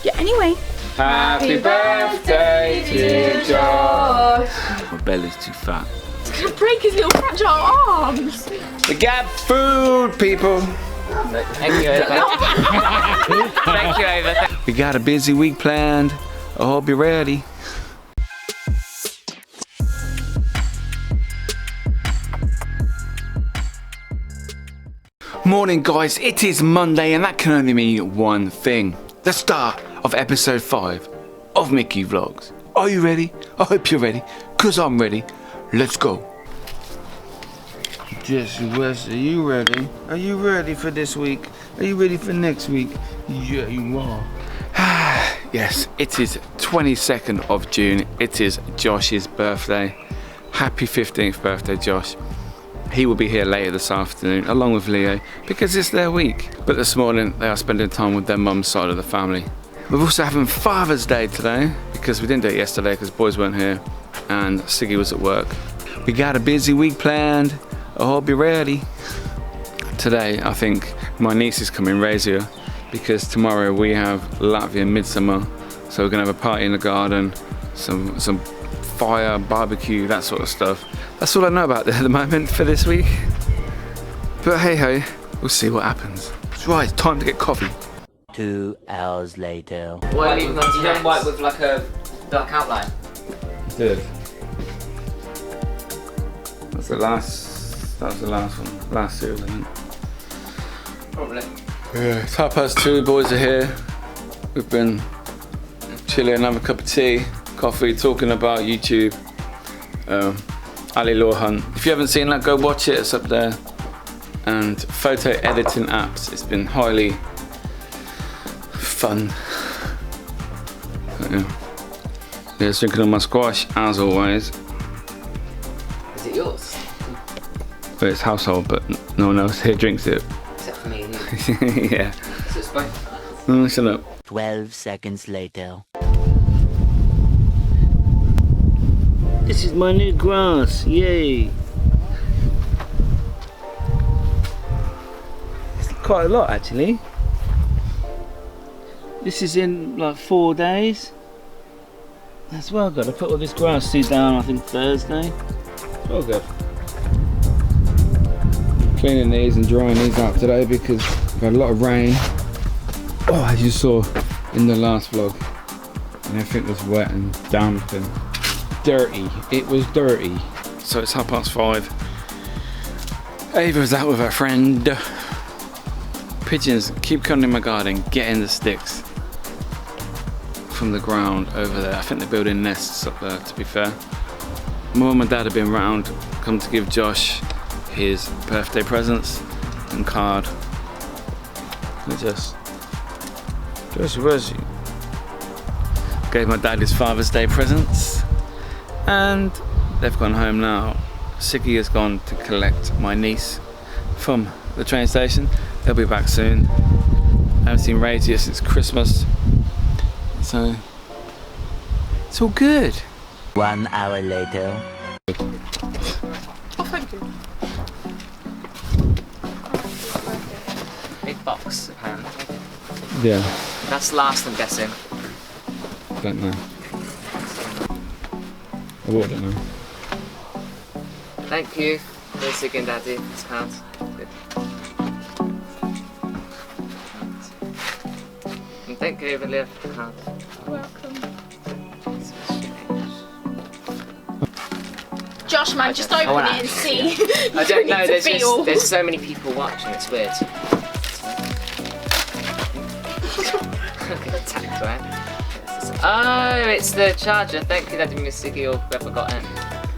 Yeah, anyway. Happy birthday to Josh. My belly's too fat. It's gonna break his little fragile arms. We got food, people. Thank you, Ava. Thank you, Ava. We got a busy week planned. I hope you're ready. Morning guys, it is Monday and that can only mean one thing. The start of episode 5 of Miki Vlogs. Are you ready? I hope you're ready, cause I'm ready. Let's go. Jesse West, are you ready? Are you ready for this week? Are you ready for next week? Yeah, you are. Yes, it is 22nd of June. It is Josh's birthday. Happy 15th birthday, Josh. He will be here later this afternoon along with Leo because it's their week. But this morning they are spending time with their mum's side of the family. We're also having Father's Day today because we didn't do it yesterday because boys weren't here and Siggy was at work. We got a busy week planned. I hope you're ready. Today I think my niece is coming Razia because tomorrow we have Latvian midsummer. So we're gonna have a party in the garden, some fire, barbecue, that sort of stuff. That's all I know about at the moment for this week. But hey ho, we'll see what happens. That's right, it's time to get coffee. 2 hours later. Why leave them you don't white with like a dark outline? Did. That was the last one. Last series, I think. Probably. Yeah, it's 2:30, boys are here. We've been chilling, having a cup of tea, coffee, talking about YouTube. Ali Law Hunt. If you haven't seen that, go watch it, it's up there. And photo editing apps, it's been highly fun. Yeah, drinking on my squash as always. Is it yours? But it's household, but no one else here drinks it. Except for me and you. Yeah. So it's both. Shut up. 12 seconds later. This is my new grass, yay! It's quite a lot actually. This is in like 4 days. That's well good. I put all this grass seed down I think Thursday. It's well good. Cleaning these and drying these out today because we've had a lot of rain. Oh, as you saw in the last vlog. And everything was wet and damp and dirty. It was dirty. So it's 5:30. Ava's out with her friend. Pigeons keep coming in my garden, getting the sticks from the ground over there. I think they're building nests up there, to be fair. My mum and dad have been round, come to give Josh his birthday presents and card. Josh, where's he? Gave my dad his Father's Day presents. And they've gone home now. Siggy has gone to collect my niece from the train station. They'll be back soon. I haven't seen Razia since Christmas. So it's all good. 1 hour later. Oh, thank you. Big box, apparently. Yeah. That's last, I'm guessing. Don't know. I wouldn't know. Thank you, Siggy and Daddy. This counts. Good. And thank you, Ava, for the card. Welcome. Josh, man, just open it and see. I don't know, there's so many people watching, it's weird. Look at the tact, right? Oh, it's the charger. Thank you, Daddy, Miss Siggy, or whoever got it.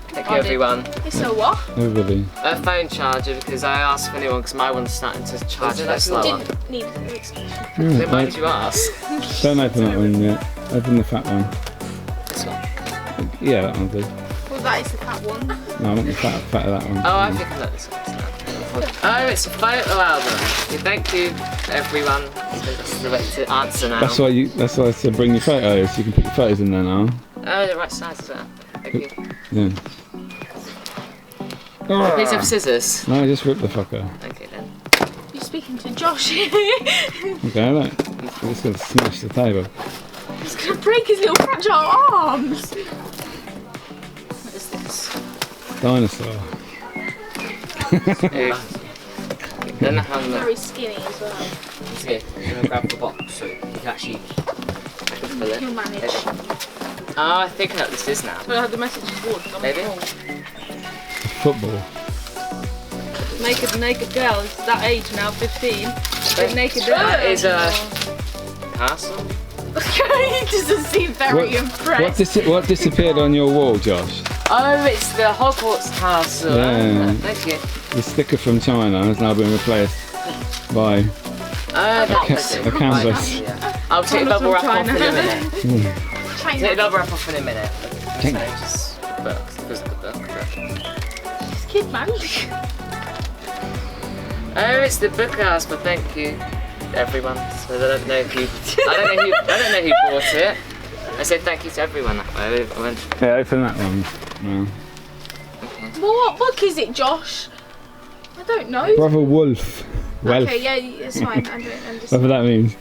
Thank you, everyone. It's a what? Everybody. A phone charger, because I asked for a new one, because my one's starting to charge a bit slower. Didn't need an extension. Then why did you ask? Don't open that one yet. Open the fat one. This one. Yeah, that one good. Well, that is the fat one. No, I want the fat of that one. Oh, I think I know this one. Oh, it's a photo album. Thank you, everyone. That's the way to answer now. That's why I said bring your photos, so you can put your photos in there now. Oh, the right size as well. Thank you. Yeah. Piece of scissors. No, just rip the fucker. Okay then. You're speaking to Josh. Okay, look. I'm just going to smash the table. He's gonna break his little fragile arms. What is this? Dinosaur. Don't know how much. Very skinny as well. Okay, I'm gonna grab the box so you can actually fill it. He'll manage. Oh, I think I know what this is now. But I had the message board. Maybe? Football. Naked girl, it's that age now, 15. Big naked girl. That is a castle. He doesn't seem very impressed. What disappeared on your wall, Josh? Oh, it's the Hogwarts castle. Yeah. Thank you. The sticker from China has now been replaced by That's a canvas. Yeah. I'll take the bubble wrap off in a minute. China. Take the bubble wrap off in a minute. China. So just books, because of the book. This kid, man. Oh, it's the book house, but thank you, everyone. So I don't know who. I don't know who bought it. I said thank you to everyone that way. I went. Yeah, open that one. No. Well, what book is it, Josh? I don't know. Brother Wolf. Okay, yeah, it's fine. I don't understand. Whatever that means.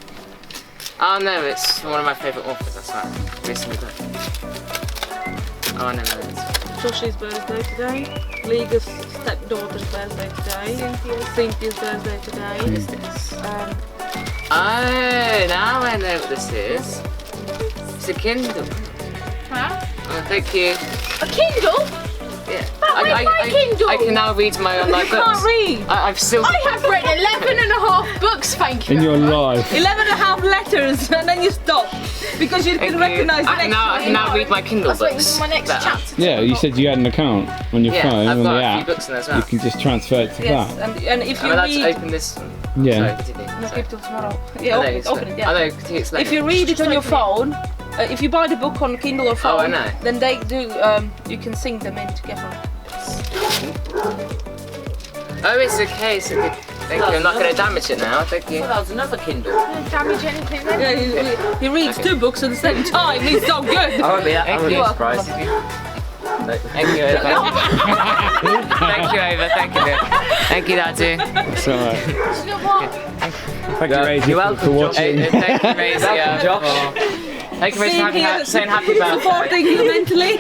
Oh no, it's one of my favourite authors. That's right. Recently got. Oh no, it's. Josh's birthday today. League's stepdaughter's birthday today. Cynthia's birthday today. What is this? Oh, now I know what this is. It's a Kindle. Huh? Oh, thank you. A Kindle? Yeah. Where's my Kindle? I can now read my online books. Can't read. I've still. I have read 11 and a half books, thank you. In your life. 11 and a half letters and then you stop because you can recognise the I next can now read my Kindle I was waiting books. for my next That- chapter. Yeah, you said you had an account on your Yeah, phone, I've on got the a app. few books in there as well. You can just transfer it to Yes, that. and if I'm you allowed to read... open this one. Yeah. Sorry, continue. No, Sorry. give till tomorrow. I Yeah, know, open it, yeah. I know, continue explaining. If you read it on your phone, if you buy the book on Kindle or phone, I know. then they do, you can sync them in together. Oh, it's okay, it's okay. Thank you, I'm not going to damage it now, thank you. That was another Kindle. Don't damage anything then. Yeah, he reads two books at the same time, he's so good. I won't be surprised if you. Thank you, Ava. Thank you, Ava, thank you. Thank you, Daddy. It's alright. Do you know what? Thank you, Razy, You're welcome, for watching. Thank you, Razia. Josh. Thank you, Razia, Seeing here, saying happy birthday. supporting you mentally.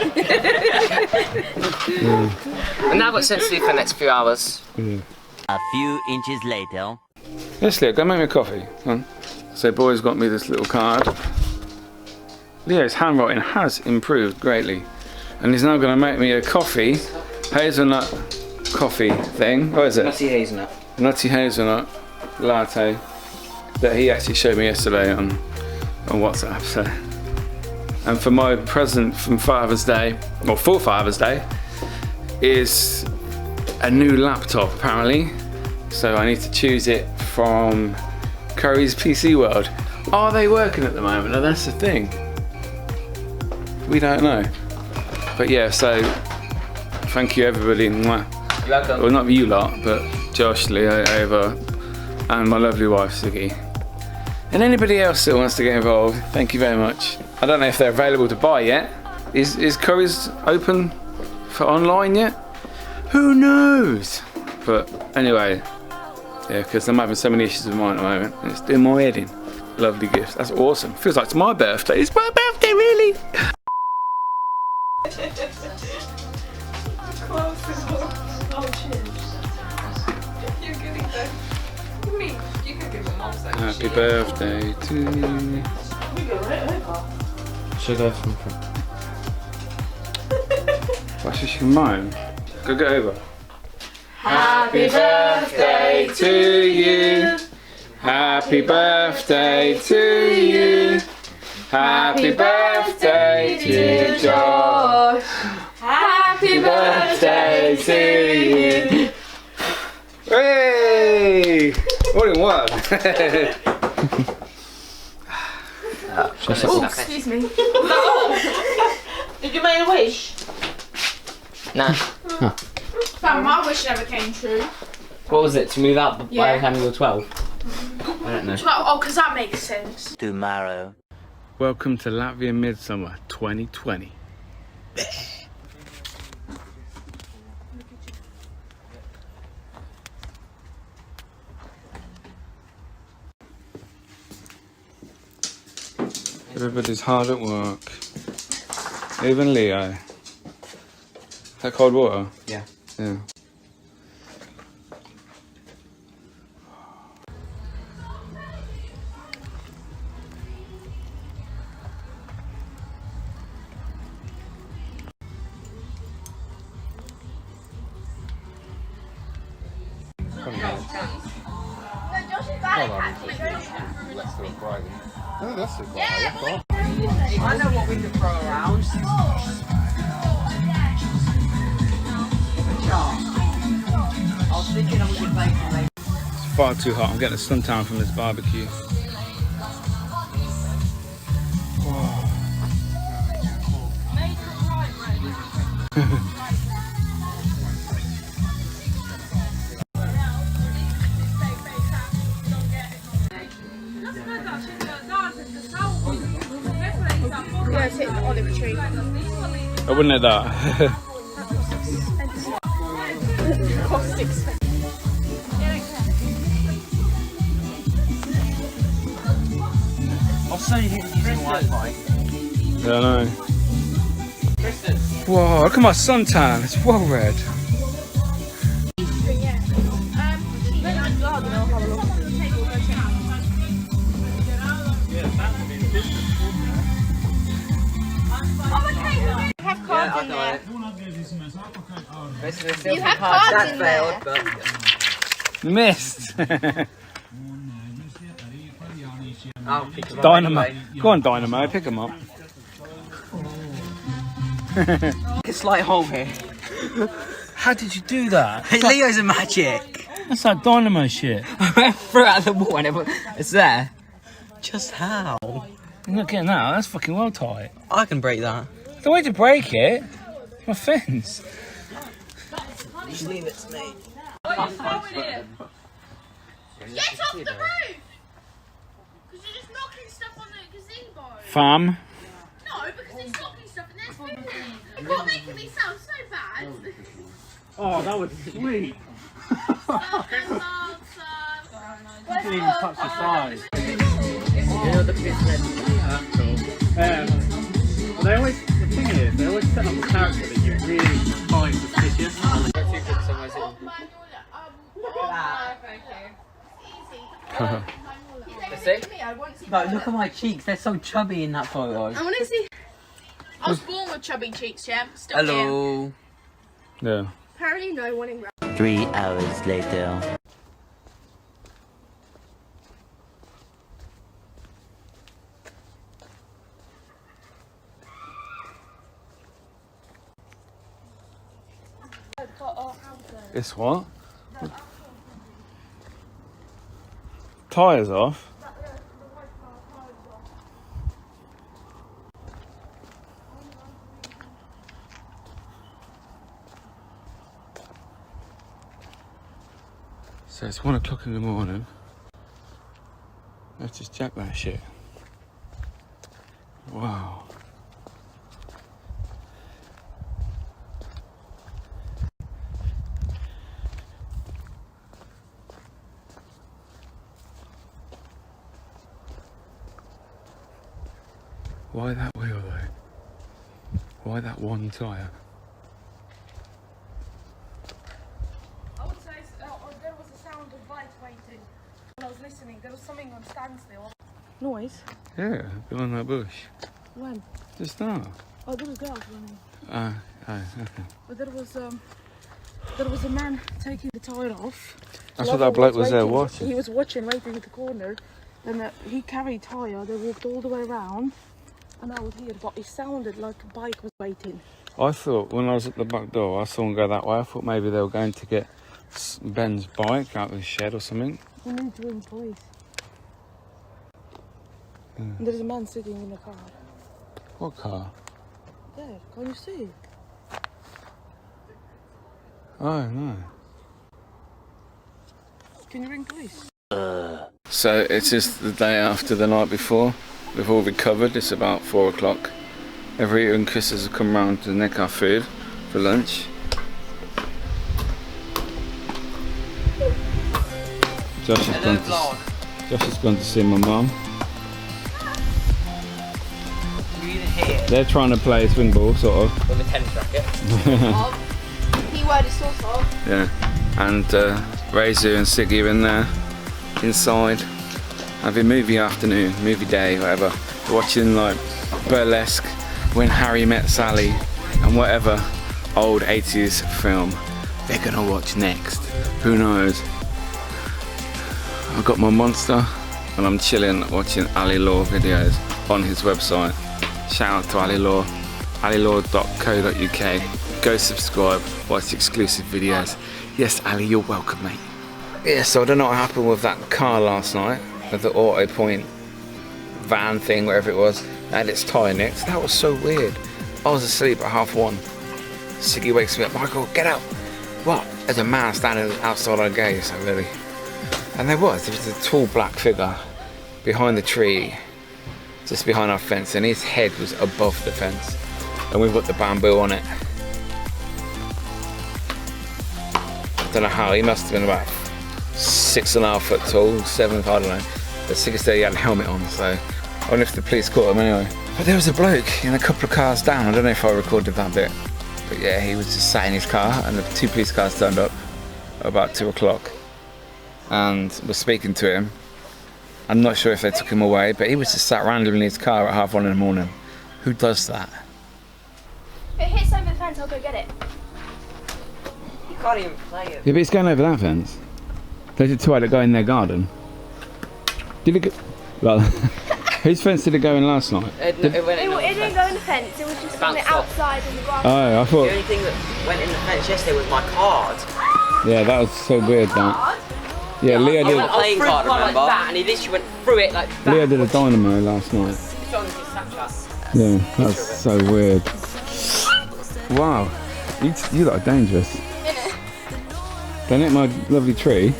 And now I've got sense to do for the next few hours. A few inches later. Yes, Leo, go make me a coffee. Come on. So, boys got me this little card. Leo's handwriting has improved greatly. And he's now going to make me a coffee, hazelnut coffee thing. What is it? Nutty hazelnut. Nutty hazelnut latte that he actually showed me yesterday on WhatsApp. So, and for my present from Father's Day, or for Father's Day, is a new laptop apparently. So I need to choose it from Curry's PC World. Are they working at the moment? And that's the thing. We don't know. But yeah, so thank you everybody. Mwah. You're welcome. Well, not you lot, but Josh, Leo, Ava, and my lovely wife, Sugi. And anybody else that wants to get involved, thank you very much. I don't know if they're available to buy yet. Is Curry's open for online yet? Who knows? But anyway, yeah, because I'm having so many issues with mine at the moment, and it's doing my head in. Lovely gift. That's awesome. Feels like it's my birthday. It's my birthday, really. Happy birthday to you. Should I go from front? Why should she moan? Go get over. Happy birthday to you. Happy birthday to you. Happy birthday to Josh. Happy birthday to you. Hey! All in one. Oh, excuse me. Did you make a wish? Nah. Fam, my wish never came true. What was it? To move out by Yeah. the time you were 12? I don't know. Oh, because that makes sense. Tomorrow. Welcome to Latvian Midsummer 2020. Everybody's hard at work. Even Leo. Is that cold water? Yeah. Yeah. Oh, that's a quiet. I know what we can throw around. I was thinking I was going to make It's far too hot. I'm getting a suntan from this barbecue. Yeah, it's hitting the olive tree. I wouldn't have that. Cost expensive. I'll say you using Wi-Fi. Yeah, I know. Whoa, look at my suntan. It's well red. Have cards in there. You have cards in there. Missed. I'll pick them up Dynamo. anyway. Go on, Dynamo. Pick them up. a slight hole here. How did you do that? Leo's a magic. That's like Dynamo shit. I threw it out the wall and it's there. Just how? You're not getting that. That's fucking well tight. I can break that. The way to break it. My fence. Just leave it to me. Get off the roof! Because you're just knocking stuff on the gazebo. Fam. No, because it's knocking stuff and there's food in it. You're not making me sound so bad. Oh, that was sweet. Didn't even touch the size. Well, they always, the thing is, they always set up a character that you really find suspicious. But look at my cheeks, they're so chubby in that photo. I want to see. I was born with chubby cheeks, yeah? Still Hello. Yeah. Apparently no one in 3 hours later. It's what? Tyres off. So it's 1 o'clock in the morning. Let's just jack that shit. Wow. Why that wheel though? Why that one tyre? I would say there was a sound of bikes waiting. When I was listening, there was something on standstill. Noise? Yeah, behind that bush. When? Just now. Oh, there was girls running. Okay. But there was a man taking the tire off. That's what that bloke was there waiting. watching. He was watching, waiting at the corner. Then he carried tire. They walked all the way around. And I was here, but it sounded like a bike was waiting. I thought when I was at the back door, I saw them go that way. I thought maybe they were going to get Ben's bike out of the shed or something. We need to ring police. And there's a man sitting in the car. What car? There, can you see? Oh no. Can you ring police? So it's just the day after the night before. We've all recovered. It's about 4 o'clock. Everett and Chris has come round to nick our food for lunch. Josh has gone to see my mum. They're trying to play swing ball, sort of. With a tennis racket. Keyword is sort of. Yeah. And Rezu and Siggy are in there, inside, having movie afternoon, movie day, whatever. Watching like Burlesque, When Harry Met Sally, and whatever old 80s film they're gonna watch next. Who knows? I've got my Monster and I'm chilling watching Ali Law videos on his website. Shout out to Ali Law, alilaw.co.uk. Go subscribe, watch exclusive videos. Yes, Ali, you're welcome, mate. Yeah, so I don't know what happened with that car last night, with the auto point van thing, wherever it was. It had its tyre nicked. That was so weird. I was asleep at 1:30. Siggy wakes me up. Michael, get out. What? There's a man standing outside our gate. So really. And there was a tall black figure behind the tree, just behind our fence, and his head was above the fence. And we've got the bamboo on it. I don't know how, he must have been about 6.5 foot tall, 7, I don't know. But Siggy said he had a helmet on, so I wonder if the police caught him anyway. But there was a bloke in a couple of cars down. I don't know if I recorded that bit. But yeah, he was just sat in his car and the 2 police cars turned up at about 2 o'clock. And was speaking to him. I'm not sure if they took him away, but he was just sat randomly in his car at 1:30 in the morning. Who does that? If it hits over the fence, I'll go get it. You can't even play it. Yeah, but it's going over that fence. There's a toilet go in their garden. Did it go? Well, whose fence did it go in last night? It went in It didn't go in the fence, it was just on the bounced off. outside in the grass. Oh, I thought. The only thing that went in the fence yesterday was my card. Yeah, that was so weird. That. Yeah, Leo I did. went playing card, remember? Like that, and he literally went through it like that. Leo did a dynamo last night. It's on his Snapchat. Yeah, that's so weird. Wow, you lot are dangerous. Don't hit my lovely tree.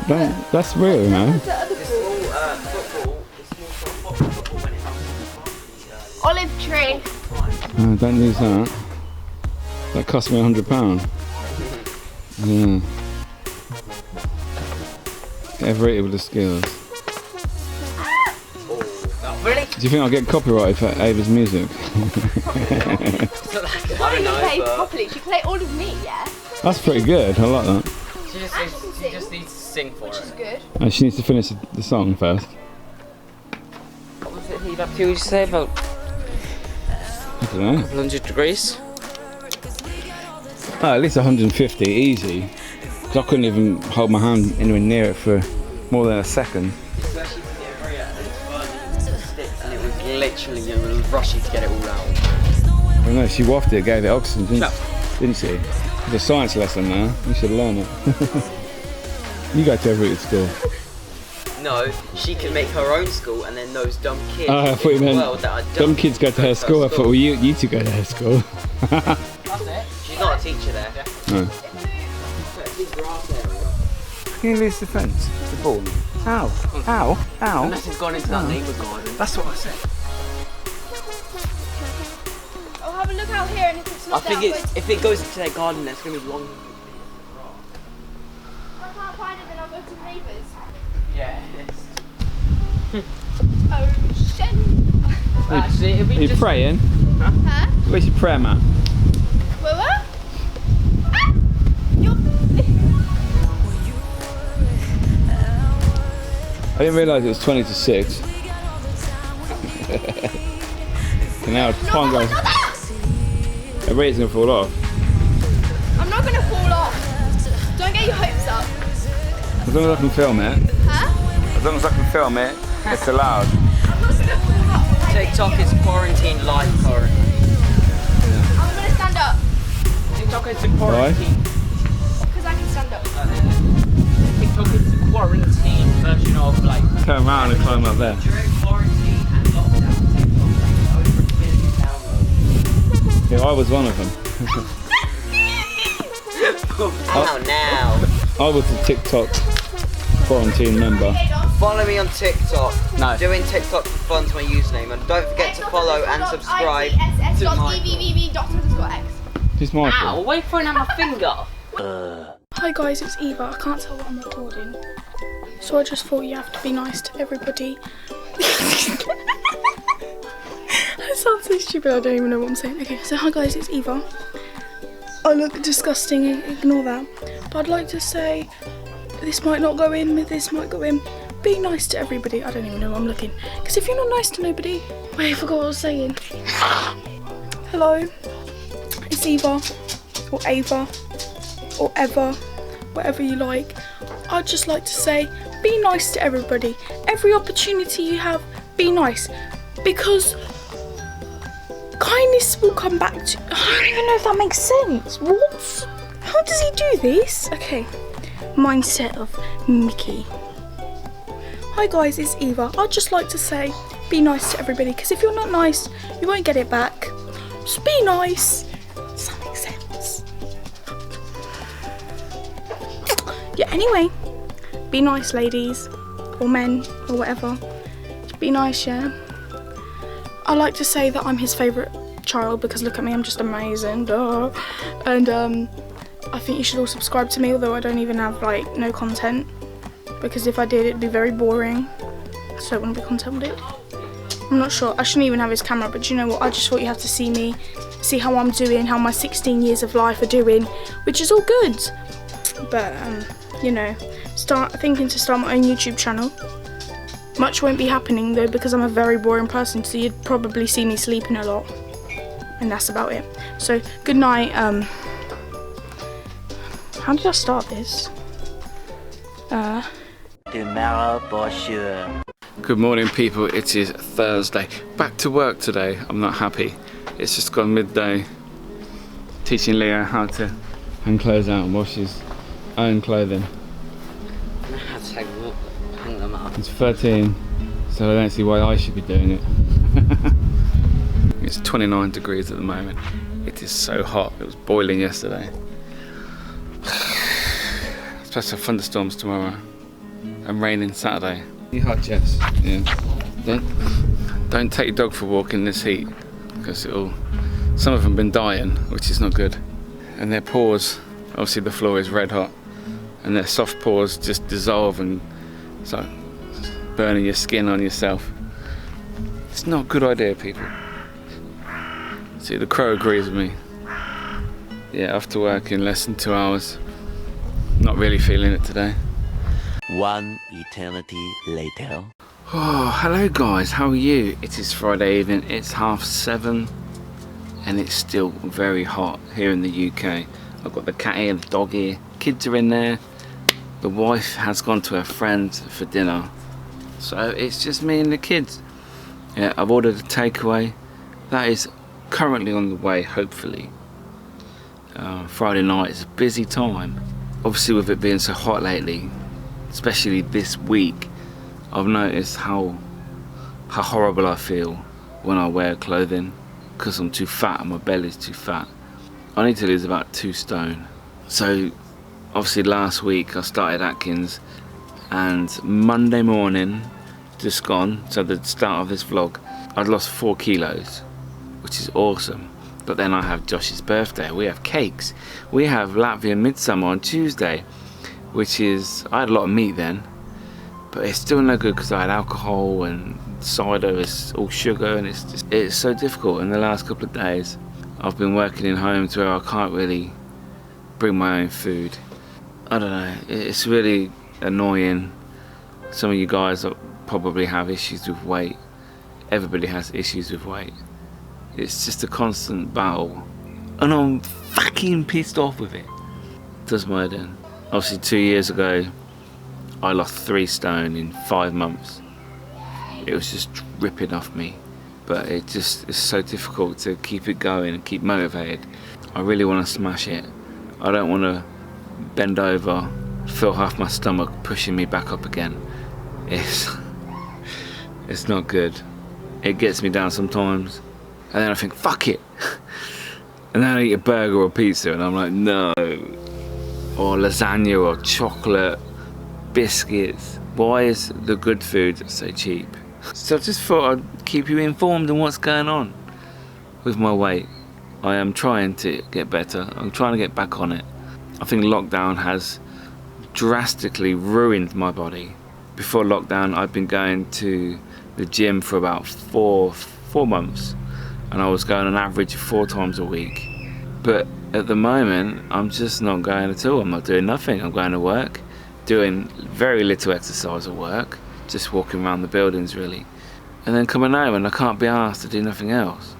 That's real, you know. The small football went in. Olive tree. Oh, don't use that. That cost me £100. Yeah. Get rated with the skills. Really? Do you think I'll get copyrighted for Ava's music? I She don't know, play but properly. She play all of me, yeah? That's pretty good. I like that. she just needs to sing for Which it. is good. Oh, she needs to finish the song first. What was it heat up to? What did you say about I don't know. 100 degrees? Oh, at least 150, easy. Because I couldn't even hold my hand anywhere near it for more than a second. Especially when you hurry up and it's burning sticks and it was literally, you were rushing to get it all out. I don't know, she wafted it, gave it oxygen, didn't she? It's a science lesson now, you should learn it. You go to every school. No, she can make her own school and then those dumb kids Oh, I thought you in the meant world that are dumb kids go to her school. I thought, well, you two go to her school. She's not a teacher there. No. Can you lose the fence? The ball? Ow, ow, ow. Unless it's gone into that neighbour garden. That's what I said. I'll have a look out here and if it's I not think if it goes into their garden, that's going to be long. If I can't find it, then I'll go to the neighbours. Yeah, Oh, shit. actually, it'll Are be you just... praying? Huh? Where's your prayer mat? What? Ah! You're... I didn't realise it was 20 to 6. And now time goes. The rate's gonna fall off. I'm not gonna fall off. Don't get your hopes up. As long as I can film it. Huh? As long as I can film it, it's allowed. I'm not gonna fall off. TikTok is quarantine live currently. I'm gonna stand up. TikTok is the quarantine. Because I can stand up. TikTok is the quarantine version of like... Turn around and climb up there. During quarantine and lockdown, TikTok has over 1 million downloads. Yeah, I was one of them. Ow, now. I was a TikTok quarantine member. Follow me on TikTok. No. Doing TikTok for fun's my username. And don't forget to follow and subscribe to my... Who's Michael? Ow, wait for it on my finger. Hi guys, it's Eva. I can't tell what I'm recording, so I just thought you have to be nice to everybody. I sound so stupid, I don't even know what I'm saying. Okay, so hi guys, it's Eva. I look disgusting, ignore that. But I'd like to say, this might not go in, this might go in. Be nice to everybody. I don't even know where I'm looking. Because if you're not nice to nobody... Wait, I forgot what I was saying. Hello, it's Eva, or Ava, or Eva, whatever you like. I'd just like to say, be nice to everybody. Every opportunity you have, be nice. Because kindness will come back to... I don't even know if that makes sense. What? How does he do this? Okay, mindset of Mickey. Hi guys, it's Eva. I'd just like to say, be nice to everybody. Because if you're not nice, you won't get it back. Just be nice. Does that make sense? Yeah, anyway. Be nice, ladies. Or men, or whatever. Be nice, yeah. I like to say that I'm his favourite child because look at me, I'm just amazing, duh. And I think you should all subscribe to me, although I don't even have like no content, because if I did it'd be very boring, so it wouldn't be content, would it? I'm not sure. I shouldn't even have his camera, but you know what, I just thought you have to see me, see how I'm doing, how my 16 years of life are doing, which is all good. But you know, thinking to start my own YouTube channel. Much won't be happening though because I'm a very boring person, so you'd probably see me sleeping a lot, and that's about it. So good night. How did I start this? Tomorrow for sure. Good morning people, it is Thursday. Back to work today. I'm not happy. It's just gone midday. Teaching Leo how to hang clothes out and wash his own clothing. Hang them up. He's 13, so I don't see why I should be doing it. It's 29 degrees at the moment. It is so hot. It was boiling yesterday. Supposed to have thunderstorms tomorrow and raining Saturday. You hot, Jess? Yeah. Don't take your dog for a walk in this heat because it'll. Some of them have been dying, which is not good. And their paws, obviously the floor is red hot, and their soft paws just dissolve and so burning your skin on yourself. It's not a good idea, people. See, the crow agrees with me. Yeah, after work in less than 2 hours. Not really feeling it today. One eternity later. Oh, hello guys, how are you? It is Friday evening, it's 7:30 and it's still very hot here in the UK. I've got the cat here, the dog here, kids are in there. The wife has gone to her friend for dinner, so it's just me and the kids. Yeah, I've ordered a takeaway. That is currently on the way, hopefully. Friday night is a busy time. Obviously with it being so hot lately, especially this week, I've noticed how horrible I feel when I wear clothing because I'm too fat and my belly's too fat. I need to lose about 2 stone. So obviously last week I started Atkins, and Monday morning, just gone, so the start of this vlog, I'd lost 4 kilos, which is awesome. But then I have Josh's birthday, we have cakes, we have Latvian midsummer on Tuesday, which is, I had a lot of meat then, but it's still no good because I had alcohol and cider is all sugar, and it's so difficult. In the last couple of days I've been working in homes where I can't really bring my own food. I don't know, it's really annoying. Some of you guys probably have issues with weight. Everybody has issues with weight. It's just a constant battle, and I'm fucking pissed off with it. Does my head in. Obviously 2 years ago I lost 3 stone in 5 months. It was just ripping off me, but it just is so difficult to keep it going and keep motivated. I really want to smash it. I don't want to bend over, feel half my stomach pushing me back up again. It's not good. It gets me down sometimes, and then I think fuck it, and then I eat a burger or pizza and I'm like no, or lasagna or chocolate, biscuits. Why is the good food so cheap? So I just thought I'd keep you informed on what's going on with my weight. I am trying to get better. I'm trying to get back on it. I think lockdown has drastically ruined my body. Before lockdown I'd been going to the gym for about four months, and I was going on average 4 times a week. But at the moment, I'm just not going at all. I'm not doing nothing. I'm going to work, doing very little exercise at work, just walking around the buildings really, and then coming home and I can't be asked to do nothing else.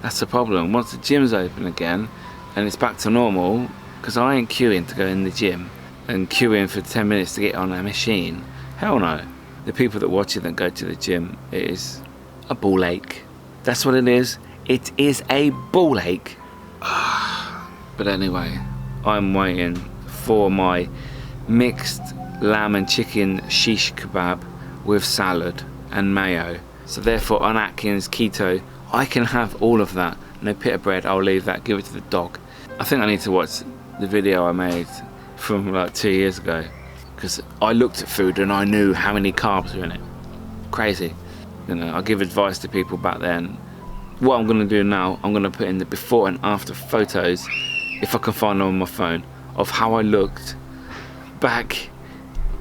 That's the problem. Once the gym's open again and it's back to normal, because I ain't queuing to go in the gym and queuing for 10 minutes to get on a machine. Hell no. The people that watch it that go to the gym, it is a ball ache. That's what it is. It is a ball ache. But anyway, I'm waiting for my mixed lamb and chicken shish kebab with salad and mayo. So therefore on Atkins keto, I can have all of that. No pita bread, I'll leave that, give it to the dog. I think I need to watch the video I made from like 2 years ago, because I looked at food and I knew how many carbs were in it. Crazy. You know, I give advice to people back then. What I'm gonna do now, I'm gonna put in the before and after photos, if I can find them on my phone, of how I looked back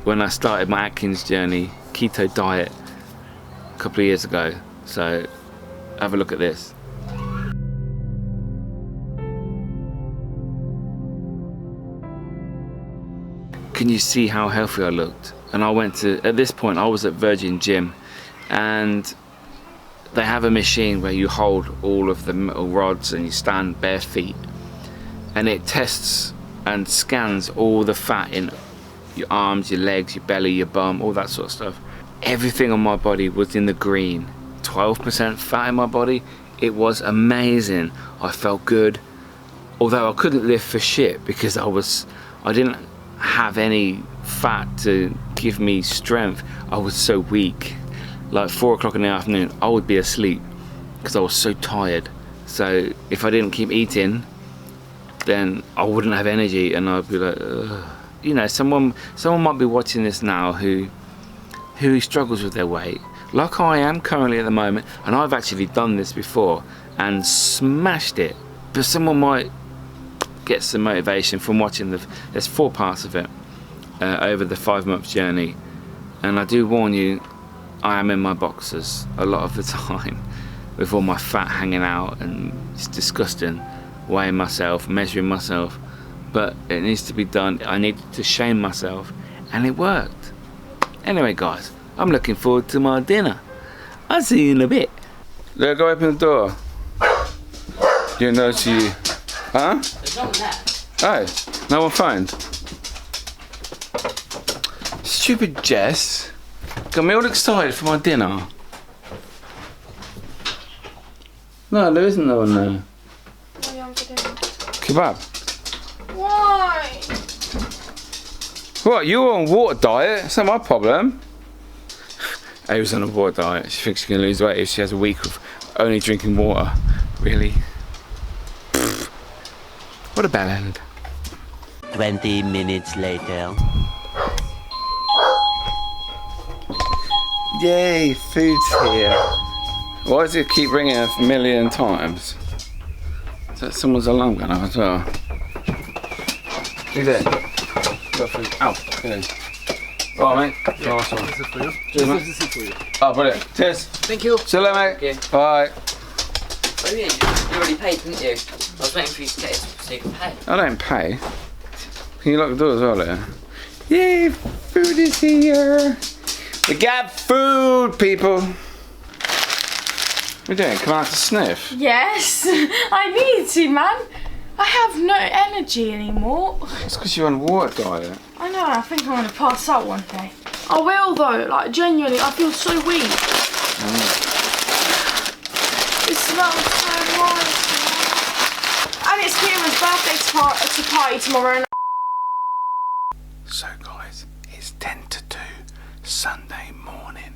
when I started my Atkins journey, keto diet, a couple of years ago. So have a look at this. Can you see how healthy I looked? And I went to, at this point I was at Virgin Gym, and they have a machine where you hold all of the metal rods and you stand bare feet, and it tests and scans all the fat in your arms, your legs, your belly, your bum, all that sort of stuff. Everything on my body was in the green. 12% fat in my body. It was amazing. I felt good, although I couldn't lift for shit because I didn't have any fat to give me strength. I was so weak. Like 4 o'clock in the afternoon, I would be asleep because I was so tired. So if I didn't keep eating, then I wouldn't have energy, and I'd be like, ugh. You know, someone might be watching this now who struggles with their weight, like I am currently at the moment, and I've actually done this before and smashed it. But someone might get some motivation from watching there's 4 parts of it over the 5-month journey, and I do warn you, I am in my boxers a lot of the time with all my fat hanging out, and it's disgusting, weighing myself, measuring myself, but it needs to be done. I needed to shame myself, and it worked. Anyway guys, I'm looking forward to my dinner. I'll see you in a bit. Look, go open the door. You know you. Huh? There's no one there. Oh, no one phoned. Stupid Jess. Got me all excited for my dinner. No, there isn't no one there. What are you on for dinner? Kebab. Why? What, you're on water diet? It's not my problem. Ava's on a water diet. She thinks she can lose weight if she has a week of only drinking water. Really? Pfft. What a bad end. 20 minutes later. Yay, food's here. Why does it keep ringing a million times? Is that someone's alarm going off as well? Who's there? Got food. Ow, okay. Alright mate. Nice one. This is for you. Cheers, mate. This is for you. Oh, brilliant. Cheers. Thank you. See you later, mate. Okay. Bye. Oh yeah, you already paid, didn't you? I was waiting for you to get it so you can pay. I don't pay. Can you lock the door as well later? Yay, food is here. We got food, people. What are you doing? Come out to sniff? Yes, I need to, man. I have no energy anymore. It's because you're on a water diet. I know, I think I'm going to pass out one day. I will though, like genuinely, I feel so weak. It smells so nice. And it's Kieran's birthday party tomorrow. So guys, it's 10 to 2, Sunday morning.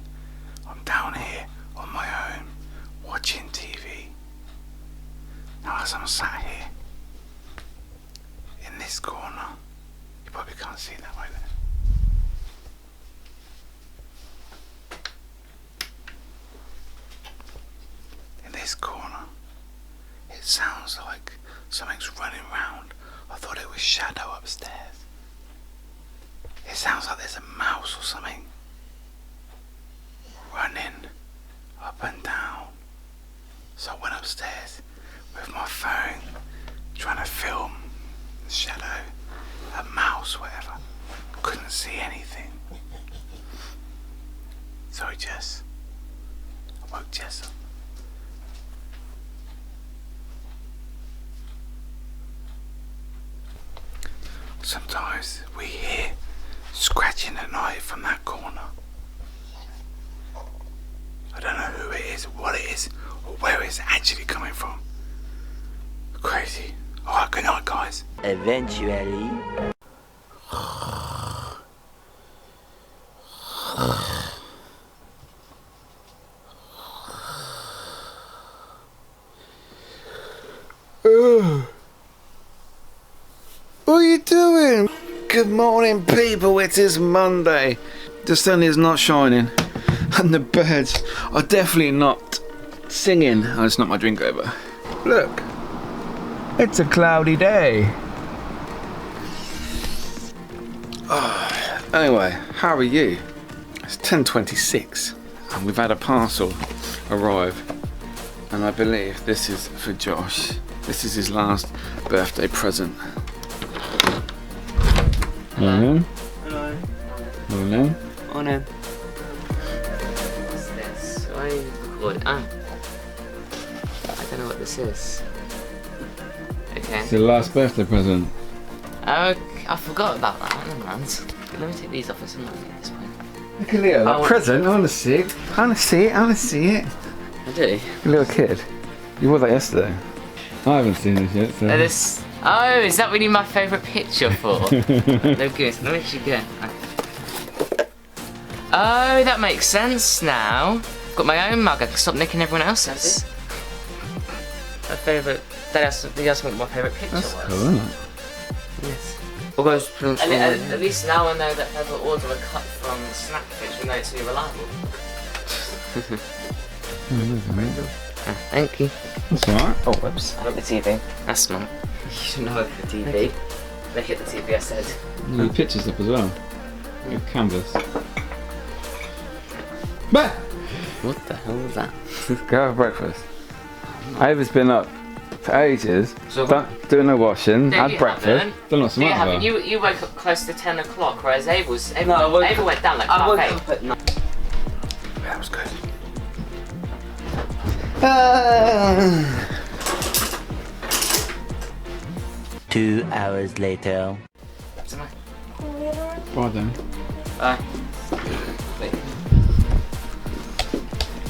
I'm down here on my own, watching TV. Now as I'm sat here, in this corner, you probably can't see that right there. In this corner, it sounds like something's running round. I thought it was Shadow upstairs. It sounds like there's a mouse or something running Sorry, Jess. I woke Jess up. Sometimes we hear scratching at night from that corner. I don't know who it is, what it is, or where it's actually coming from. Crazy. Alright, good night, guys. Eventually. What are you doing? Good morning, people. It is Monday. The sun is not shining, and the birds are definitely not singing. Oh, it's not my drink over. Look, it's a cloudy day. Oh, anyway, how are you? It's 10:26, and we've had a parcel arrive, and I believe this is for Josh. This is his last birthday present. Hello. Hello. Hello. On him. What's this? Why are you recording? Ah. I don't know what this is. Okay. It's your last birthday present. Oh, I forgot about that. Never mind. Let me take these off and send them at this point. Look at Leo, that present. I want to see it. I want to see it. I want to see it. I do. Your little kid. You wore that yesterday. I haven't seen this yet. So. This. Oh, is that really my favourite picture for? No good. Let me actually go. Oh, that makes sense now. I've got my own mug. I can stop nicking everyone else's. My favourite. They asked me what my favourite picture was. That's cool, isn't it? Yes. At least now I know that if I ever order a cut from Snackfish, we know it's really reliable. Thank you. That's alright. Oh, whoops. I got the TV. That's smart. You should know the TV. They hit the TV, I said. Your pictures up as well. Your canvas. Bah! What the hell was that? Go have breakfast. Ava's been up for ages, doing no washing, No, had you breakfast. haven't. Done lots of You smart haven't. about. You woke up close to 10 o'clock, whereas Ava went down like half 8. That was good. 2 hours later. Bye then. Bye.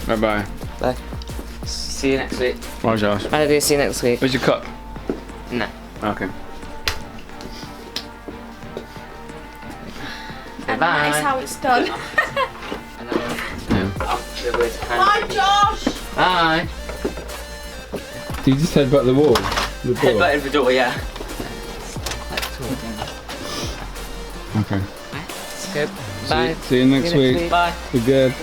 Bye bye. Bye. See you next week. Bye, Josh. Maybe see you next week. Where's your cup? No. Okay. And Bye. that is how it's done. Bye, Josh! Bye. Did you just headbutt the wall? The door? Headbutted the door, yeah. Okay. It's good. Bye. See you next week. Bye. Be good.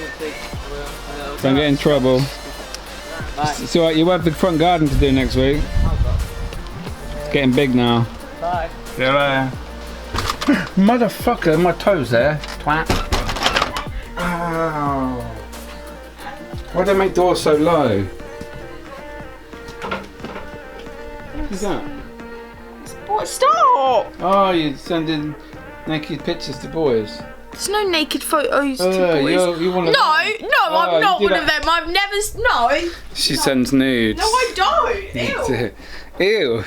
Don't get in trouble. Bye. It's alright, you have the front garden to do next week. It's getting big now. Bye. See you later. Motherfucker, my toes there. Twat. Ow. Why do they make doors so low? What's that? What? Stop! Oh, you're sending naked pictures to boys. There's no naked photos to boys. You wanna... No, Oh, I'm not you do one of them. I've never. No. She sends nudes. No, I don't. Ew. Ew.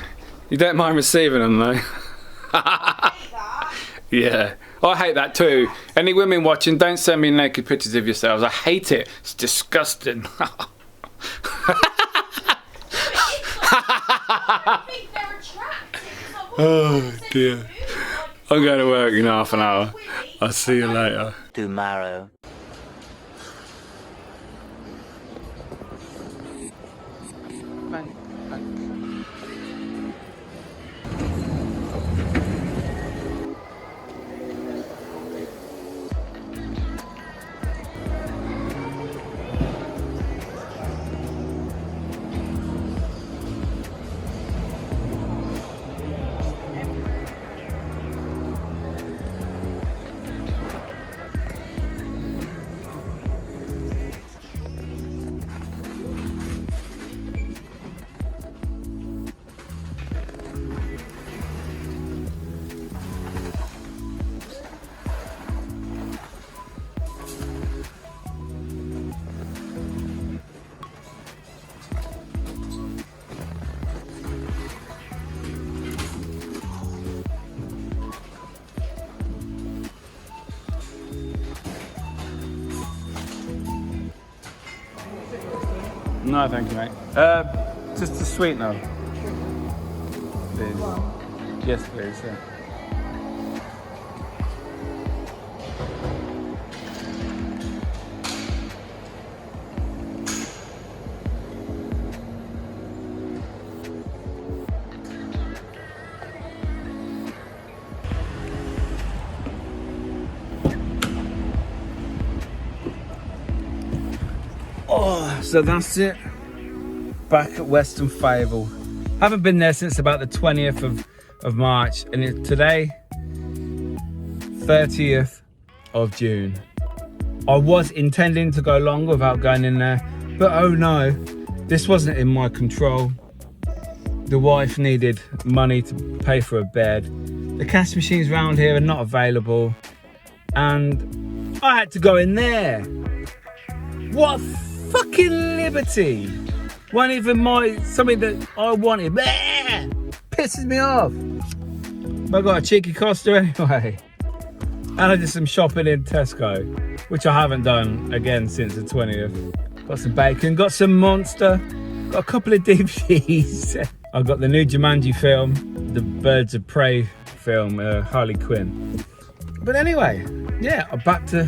You don't mind receiving them though? Yeah. I hate that too. Any women watching, don't send me naked pictures of yourselves. I hate it. It's disgusting. I think they're attractive. Oh dear. I'm going to work in half an hour. I'll see you later. Tomorrow. No, thank you, mate. Just a sweetener. Please. Yes, please. Yeah. Oh, so that's it. Back at Western Fable. Haven't been there since about the 20th of March, and today, 30th of June. I was intending to go longer without going in there, but oh no, this wasn't in my control. The wife needed money to pay for a bed. The cash machines around here are not available, and I had to go in there. What fucking liberty! Wasn't even something that I wanted. Blah! Pisses me off. But I got a cheeky Costa anyway. And I did some shopping in Tesco, which I haven't done again since the 20th. Got some bacon, got some Monster, got a couple of DVDs. I got the new Jumanji film, the Birds of Prey film, Harley Quinn. But anyway, yeah, I'm back to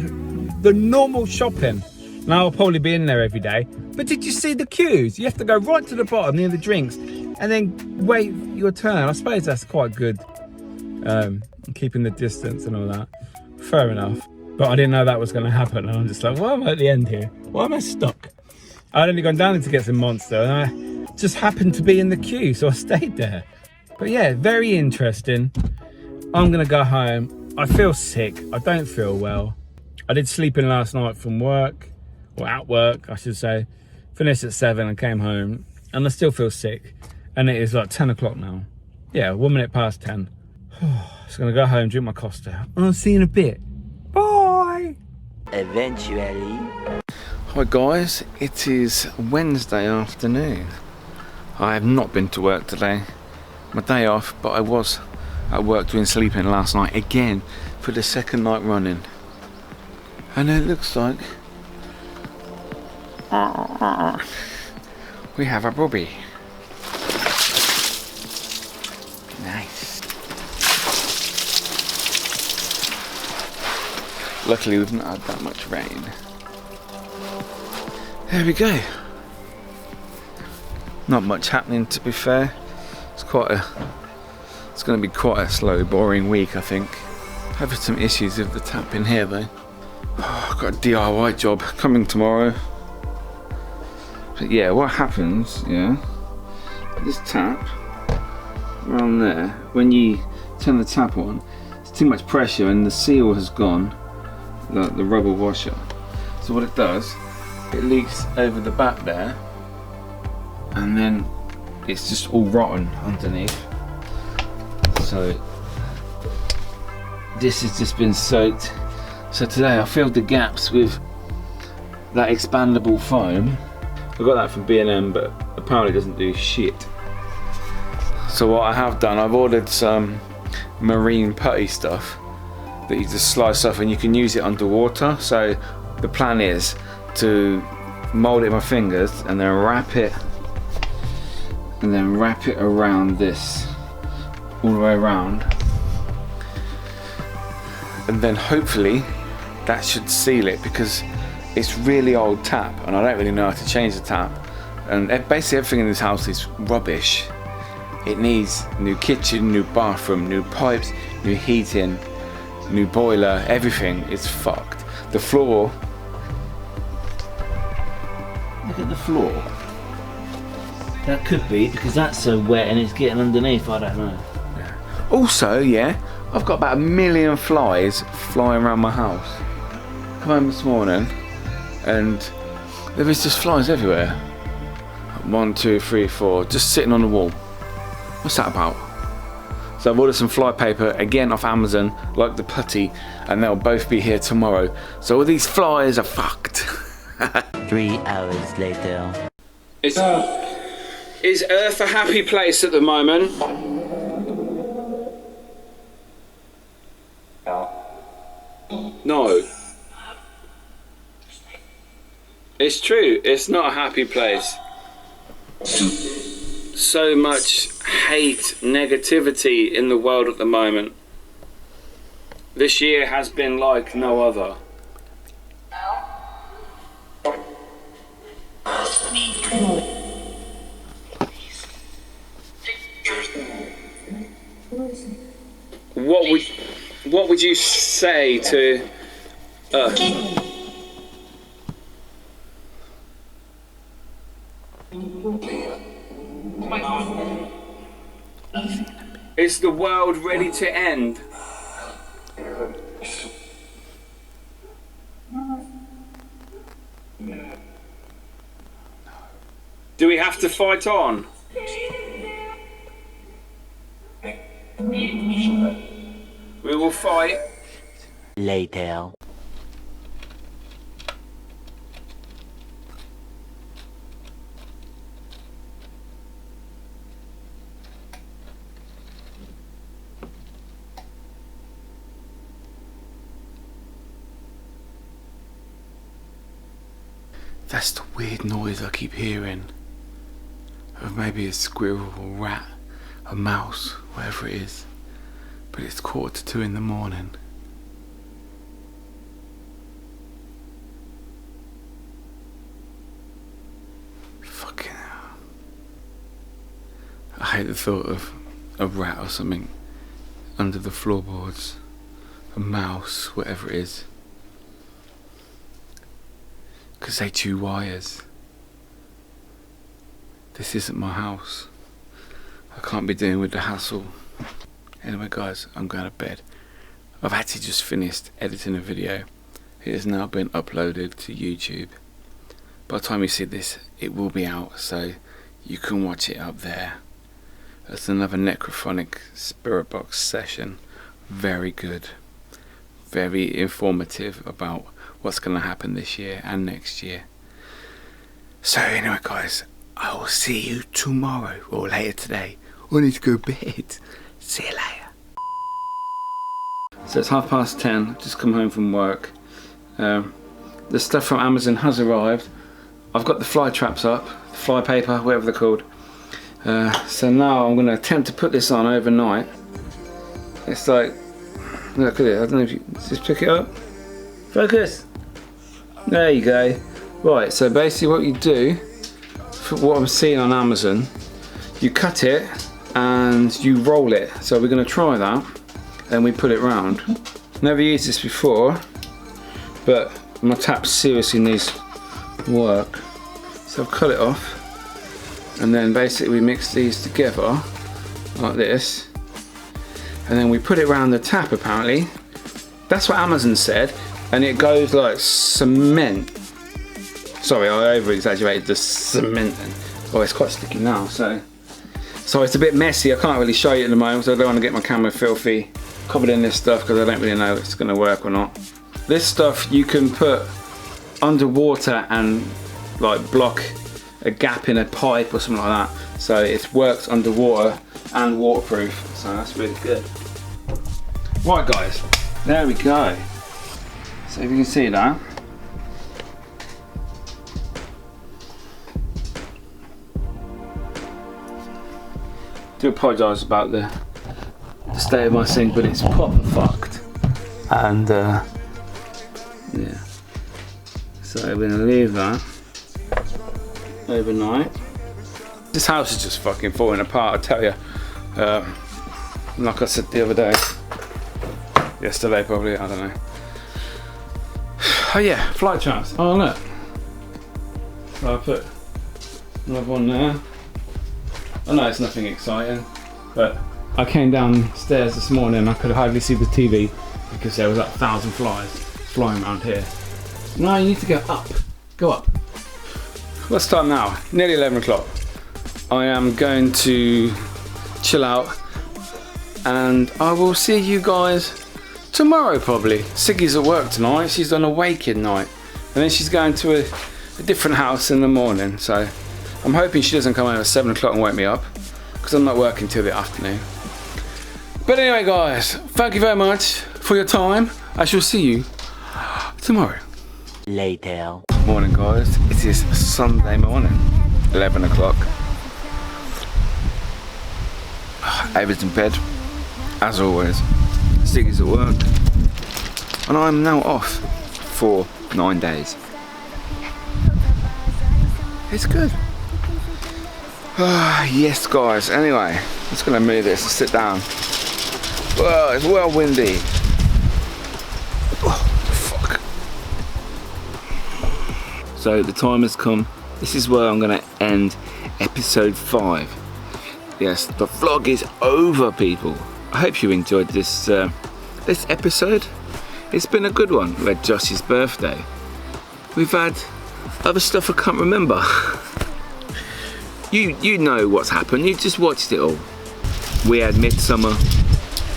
the normal shopping. Now I'll probably be in there every day. But did you see the queues? You have to go right to the bottom near the drinks and then wait your turn. I suppose that's quite good. Keeping the distance and all that. Fair enough. But I didn't know that was going to happen. And I'm just like, why am I at the end here? Why am I stuck? I'd only gone down to get some Monster and I just happened to be in the queue. So I stayed there. But yeah, very interesting. I'm going to go home. I feel sick. I don't feel well. I did sleep in last night from work. Or at work, I should say. Finished at 7 and came home. And I still feel sick. And it is like 10 o'clock now. Yeah, 1 minute past 10. Just gonna go home, drink my Costa. I'll see you in a bit. Bye! Eventually. Hi guys, it is Wednesday afternoon. I have not been to work today. My day off, but I was at work doing sleeping last night again for the second night running. And it looks like we have a bobby. Nice. Luckily we've not had that much rain. There we go. Not much happening, to be fair. It's going to be quite a slow, boring week, I think. Having some issues with the tap in here though. I've got a DIY job coming tomorrow. But yeah, what happens, yeah, this tap around there, when you turn the tap on, it's too much pressure and the seal has gone, the rubber washer. So what it does, it leaks over the back there, and then it's just all rotten underneath. So this has just been soaked. So today I filled the gaps with that expandable foam. I got that from B&M, but apparently it doesn't do shit. So what I have done, I've ordered some marine putty stuff that you just slice off and you can use it underwater. So the plan is to mold it in my fingers and then wrap it around this, all the way around. And then hopefully that should seal it, because it's really old tap and I don't really know how to change the tap, and basically everything in this house is rubbish. It needs new kitchen, new bathroom, new pipes, new heating, new boiler. Everything is fucked. The floor, look at the floor. That could be because that's so wet and it's getting underneath, I don't know. Also, yeah, I've got about 1 million flies flying around my house. Come home this morning and there is just flies everywhere. 1, 2, 3, 4, just sitting on the wall. What's that about? So I've ordered some fly paper again off Amazon, like the putty, and they'll both be here tomorrow. So all these flies are fucked. 3 hours later. Is Earth a happy place at the moment? No. It's true, it's not a happy place. So much hate, negativity in the world at the moment. This year has been like no other. What would you say to Is the world ready to end? Do we have to fight on? We will fight. Later. That's the weird noise I keep hearing. Of maybe a squirrel or rat, a mouse, whatever it is. But it's 1:45 in the morning. Fucking hell. I hate the thought of a rat or something under the floorboards. A mouse, whatever it is. Because they chew wires. This isn't my house. I can't be dealing with the hassle. Anyway guys, I'm going to bed. I've actually just finished editing a video. It has now been uploaded to YouTube. By the time you see this, it will be out, so you can watch it up there. That's another necrophonic spirit box session. Very good. Very informative about what's going to happen this year and next year. So anyway guys, I will see you tomorrow or later today. I need to go to bed. See you later. So it's 10:30, just come home from work. The stuff from Amazon has arrived. I've got the fly traps up, the fly paper, whatever they're called. So now I'm going to attempt to put this on overnight. It's like, look at it, I don't know if you, just pick it up. Focus. There you go. Right, so basically what you do, for what I'm seeing on Amazon, you cut it and you roll it. So we're going to try that and we put it round. Never used this before, but my taps seriously needs work. So I've cut it off and then basically we mix these together like this and then we put it around the tap apparently. That's what Amazon said, and it goes like cement. Sorry, I over exaggerated the cement. Oh, it's quite sticky now, so it's a bit messy. I can't really show you at the moment, so I don't want to get my camera filthy covered in this stuff because I don't really know if it's going to work or not. This stuff you can put underwater and like block a gap in a pipe or something like that. So it works underwater and waterproof, so that's really good. Right guys, there we go. So if you can see that. Do apologise about the state of my sink, but it's proper fucked. And yeah. So we're gonna leave that overnight. This house is just fucking falling apart, I tell you. Like I said the other day, yesterday probably, I don't know. Oh yeah, flight traps. Oh look. So I put another one there. I know it's nothing exciting, but I came downstairs this morning and I could hardly see the TV because there was like 1,000 flies flying around here. No, you need to go up. Go up. What's time now? Nearly 11 o'clock. I am going to chill out and I will see you guys tomorrow probably. Siggy's at work tonight. She's on a waking night and then she's going to a different house in the morning, so I'm hoping she doesn't come home at 7 o'clock and wake me up because I'm not working till the afternoon. But anyway guys, thank you very much for your time. I shall see you tomorrow. Later. Morning guys, it is Sunday morning, 11 o'clock. Ava's in bed, as always. Siggy's at work. And I'm now off for 9 days. It's good. Yes, guys. Anyway, I'm just gonna move this and sit down. Whoa, it's well windy. Oh, fuck. So the time has come. This is where I'm gonna end episode 5. Yes, the vlog is over, people. I hope you enjoyed this this episode. It's been a good one. We had Josh's birthday. We've had other stuff I can't remember. You know what's happened. You just watched it all. We had Midsummer.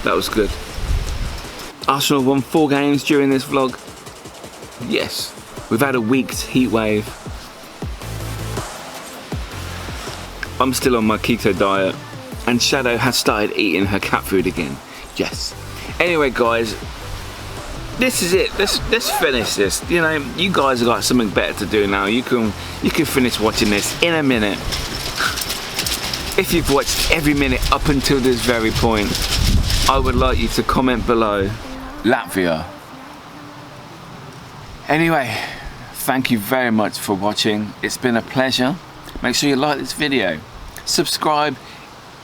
That was good. Arsenal won 4 games during this vlog. Yes. We've had a week's heat wave. I'm still on my keto diet. And Shadow has started eating her cat food again. Yes. Anyway, guys. This is it. Let's finish this. You know, you guys have got something better to do now. You can finish watching this in a minute. If you've watched every minute up until this very point, I would like you to comment below Latvia. Anyway, thank you very much for watching. It's been a pleasure. Make sure you like this video. Subscribe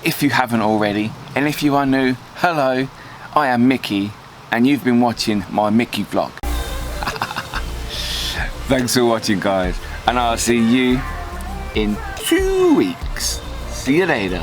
if you haven't already. And if you are new, hello, I am Miki. And you've been watching my Miki vlog. Thanks for watching, guys. And I'll see you in 2 weeks. See you later.